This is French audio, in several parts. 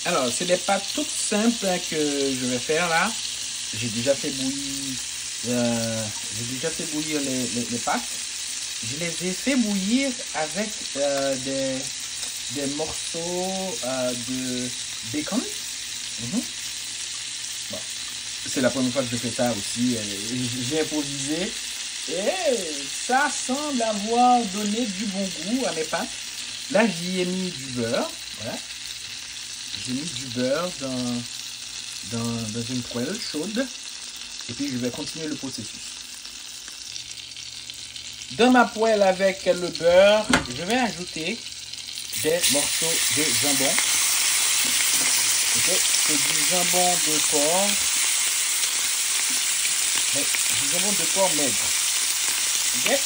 Alors, c'est des pâtes toutes simples que je vais faire là. J'ai déjà fait bouillir, les pâtes. Je les ai fait bouillir avec des morceaux de bacon. Mhm. Bon. C'est la première fois que je fais ça aussi. J'ai improvisé. Et ça semble avoir donné du bon goût à mes pâtes. Là, j'y ai mis du beurre. Voilà. J'ai mis du beurre dans une poêle chaude. Et puis, je vais continuer le processus. Dans ma poêle avec le beurre, je vais ajouter des morceaux de jambon. Okay. C'est du jambon de porc. Mais du jambon de porc maigre. Ok.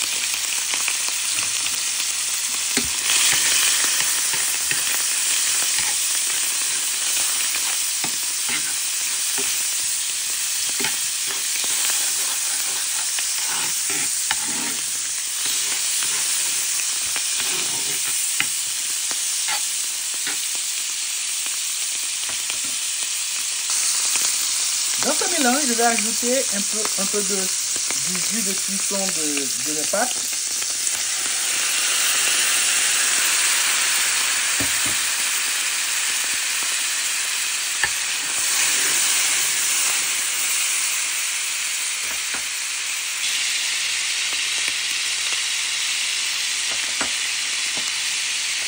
Dans ce mélange, je vais ajouter un peu du jus de cuisson de mes pâtes.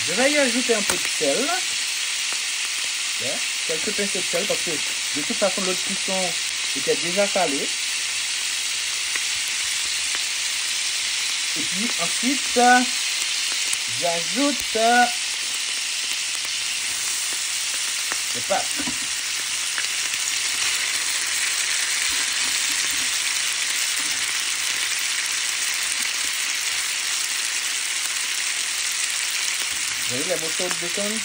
Je vais y ajouter un peu de sel. Yeah. Quelques pincées de sel parce que de toute façon l'autre cuisson était déjà salé. Et puis ensuite, j'ajoute les pâtes. Vous voyez les morceaux de bacon?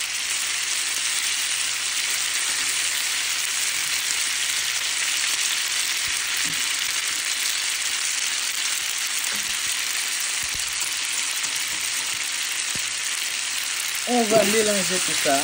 On va mélanger tout ça.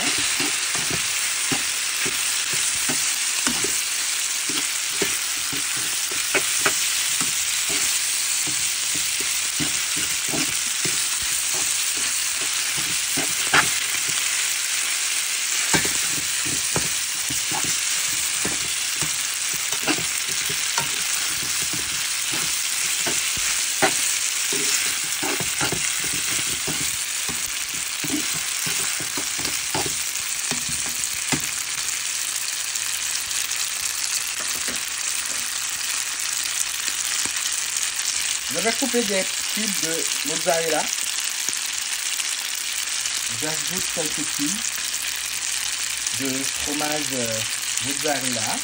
Je vais couper des cubes de mozzarella. J'ajoute quelques cubes de fromage mozzarella.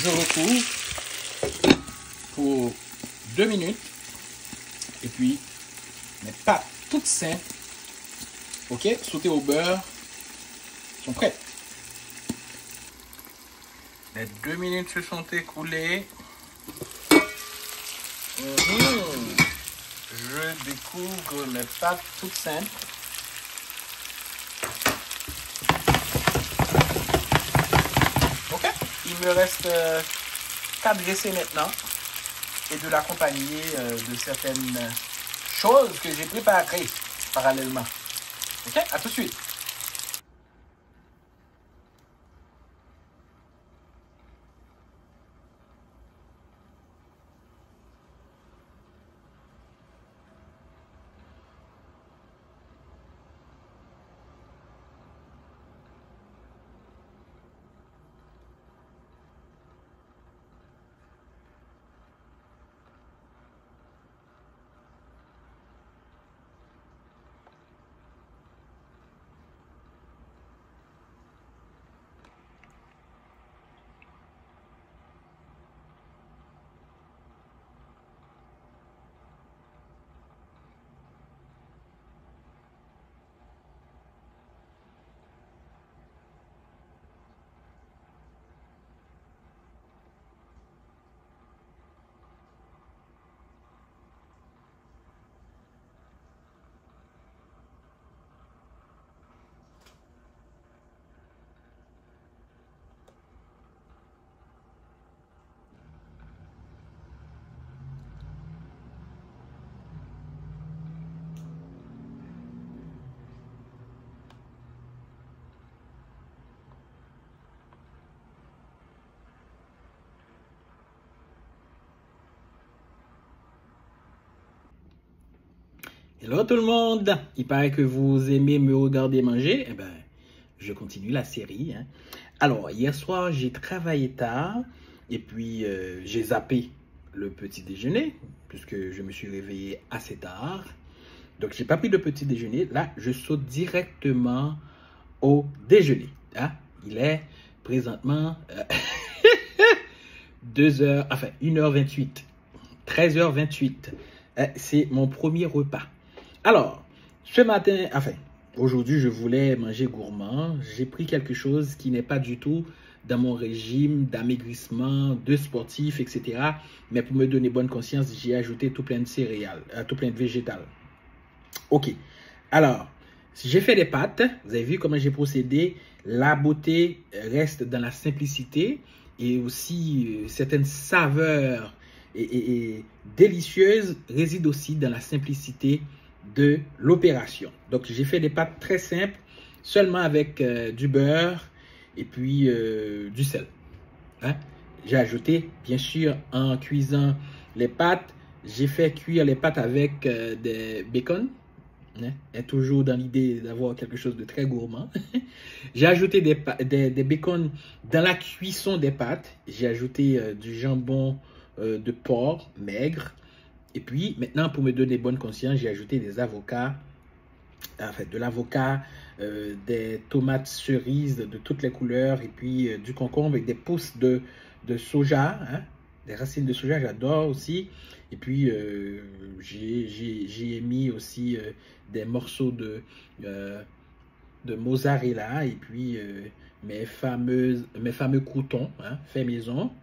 Je recouvre pour 2 minutes. Et puis, mes pâtes toutes simples, ok, sautées au beurre, sont prêtes. Les 2 minutes se sont écoulées. Je découvre mes pâtes toutes simples. Ok, il me reste qu'à dresser maintenant et de l'accompagner de certaines choses que j'ai préparées parallèlement. Ok, à tout de suite. Hello tout le monde, il paraît que vous aimez me regarder manger, eh ben, je continue la série. Hein. Alors, hier soir, j'ai travaillé tard et puis j'ai zappé le petit déjeuner puisque je me suis réveillé assez tard. Donc, j'ai pas pris de petit déjeuner. Là, je saute directement au déjeuner. Hein. Il est présentement 2h, enfin 1h28, 13h28. C'est mon premier repas. Alors, ce matin, enfin, aujourd'hui, je voulais manger gourmand. J'ai pris quelque chose qui n'est pas du tout dans mon régime d'amaigrissement, de sportif, etc. Mais pour me donner bonne conscience, j'ai ajouté tout plein de céréales, tout plein de végétales. Ok. Alors, j'ai fait des pâtes. Vous avez vu comment j'ai procédé. La beauté reste dans la simplicité et aussi certaines saveurs et délicieuses résident aussi dans la simplicité de l'opération. Donc, j'ai fait des pâtes très simples, seulement avec du beurre et puis du sel. Hein? J'ai ajouté, bien sûr, en cuisant les pâtes, j'ai fait cuire les pâtes avec des bacon. Hein? Et toujours dans l'idée d'avoir quelque chose de très gourmand. J'ai ajouté des bacon dans la cuisson des pâtes. J'ai ajouté du jambon de porc maigre. Et puis, maintenant, pour me donner bonne conscience, j'ai ajouté des avocats, enfin, de l'avocat, des tomates cerises de toutes les couleurs, et puis du concombre avec des pousses de soja, hein, des racines de soja, j'adore aussi. Et puis, j'ai mis aussi des morceaux de mozzarella, et puis mes fameux croûtons, hein, fait maison.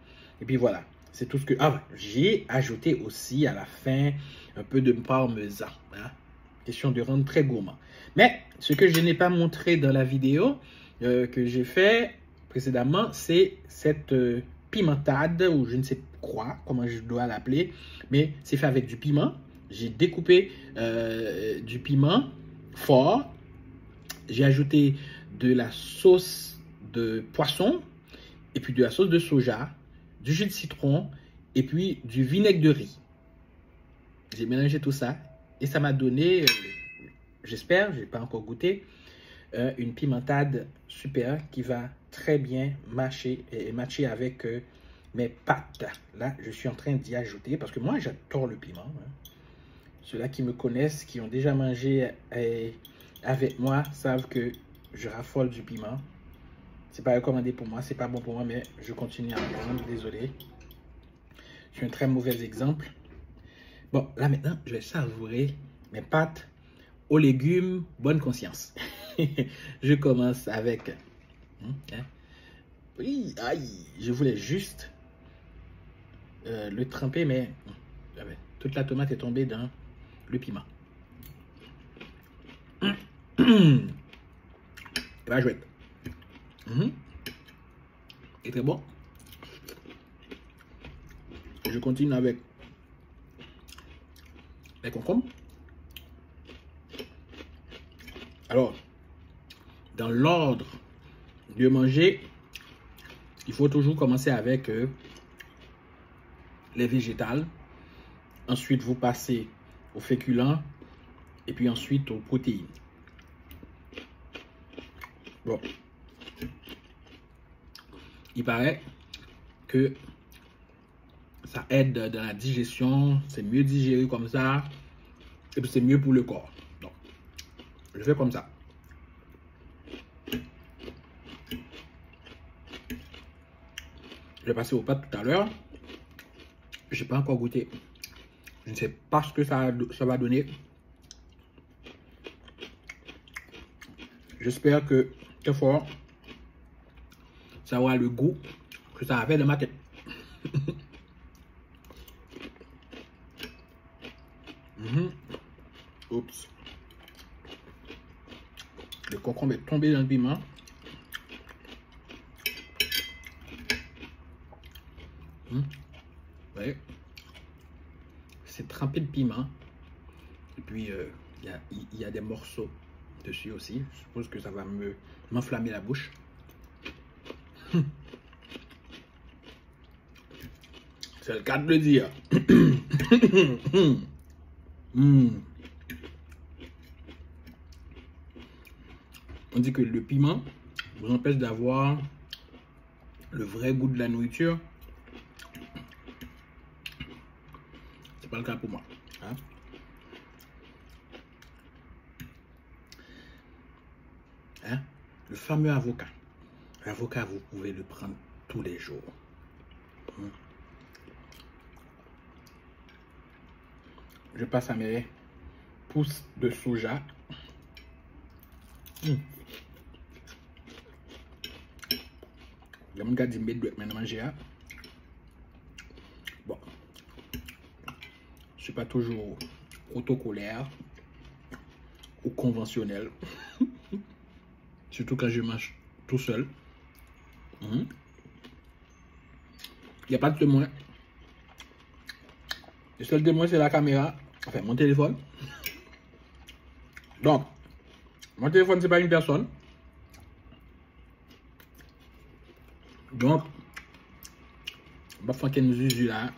Et puis voilà. C'est tout ce que... Ah, j'ai ajouté aussi à la fin un peu de parmesan. Hein? Question de rendre très gourmand. Mais ce que je n'ai pas montré dans la vidéo que j'ai fait précédemment, c'est cette pimentade, ou je ne sais quoi, comment je dois l'appeler. Mais c'est fait avec du piment. J'ai découpé du piment fort. J'ai ajouté de la sauce de poisson et puis de la sauce de soja, du jus de citron et puis du vinaigre de riz. J'ai mélangé tout ça et ça m'a donné, j'espère, je n'ai pas encore goûté, une pimentade super qui va très bien matcher avec mes pâtes. Là, je suis en train d'y ajouter parce que moi, j'adore le piment. Hein. Ceux-là qui me connaissent, qui ont déjà mangé avec moi, savent que je raffole du piment. C'est pas recommandé pour moi, c'est pas bon pour moi, mais je continue à en prendre, désolé. Je suis un très mauvais exemple. Bon, là maintenant, je vais savourer mes pâtes aux légumes, bonne conscience. Je commence avec... Oui, aïe, je voulais juste le tremper, mais toute la tomate est tombée dans le piment. Bah, je vais... Et très bon. Je continue avec les concombres. Alors, dans l'ordre de manger, il faut toujours commencer avec les végétales. Ensuite, vous passez aux féculents et puis ensuite aux protéines. Bon. Il paraît que ça aide dans la digestion, c'est mieux digéré comme ça, et puis c'est mieux pour le corps. Donc, je fais comme ça. Je vais passer aux pâtes tout à l'heure. Je n'ai pas encore goûté. Je ne sais pas ce que ça va donner. J'espère que très fort, ça aura le goût que ça a fait dans ma tête. Oups. Le concombre est tombé dans le piment. Ouais. C'est trempé de piment. Et puis, il y a des morceaux dessus aussi. Je suppose que ça va m'enflammer la bouche. C'est le cas de le dire. on dit que le piment vous empêche d'avoir le vrai goût de la nourriture. C'est pas le cas pour moi. Hein? Hein? Le fameux avocat. L'avocat, vous pouvez le prendre tous les jours. Je passe à mes pousses de soja. J'ai mon gars dit mais doit maintenant manger. Bon, je suis pas toujours protocolaire ou conventionnel, surtout quand je mange tout seul. Il n'y a pas de témoin. Le seul témoin c'est la caméra, enfin mon téléphone. Donc, mon téléphone c'est pas une personne. Donc, je vais faire quelques usus là.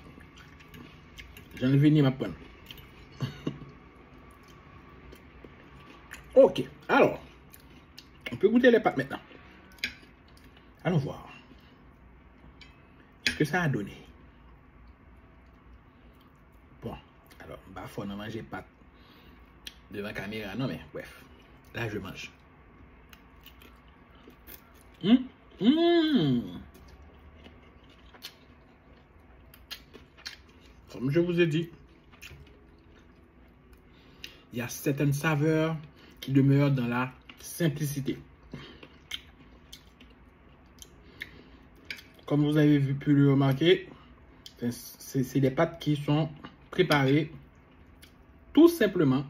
J'en ai fini ma panne. Ok, alors, on peut goûter les pâtes maintenant. Allons voir ce que ça a donné. Bon, alors, bah, faut en manger pâtes devant la caméra. Non, mais bref, là je mange. Comme je vous ai dit, il y a certaines saveurs qui demeurent dans la simplicité. Comme vous avez pu le remarquer, c'est des pâtes qui sont préparées tout simplement.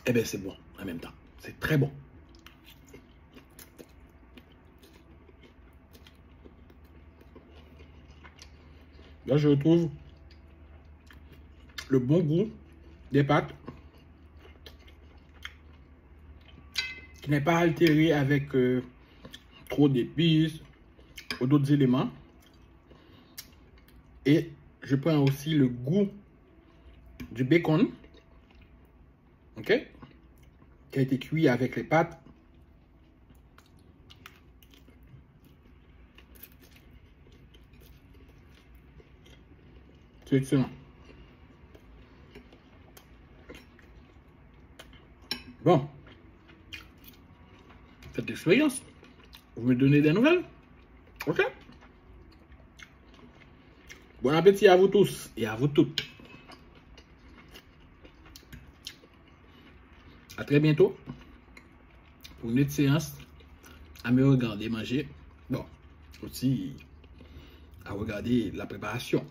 Et bien c'est bon en même temps. C'est très bon. Là, je retrouve le bon goût des pâtes qui n'est pas altéré avec trop d'épices ou d'autres éléments. Et je prends aussi le goût du bacon, ok, qui a été cuit avec les pâtes. C'est excellent. Bon, cette expérience, vous me donnez des nouvelles, ok? Bon appétit à vous tous et à vous toutes. À très bientôt pour une autre séance à me regarder manger. Bon, aussi à regarder la préparation.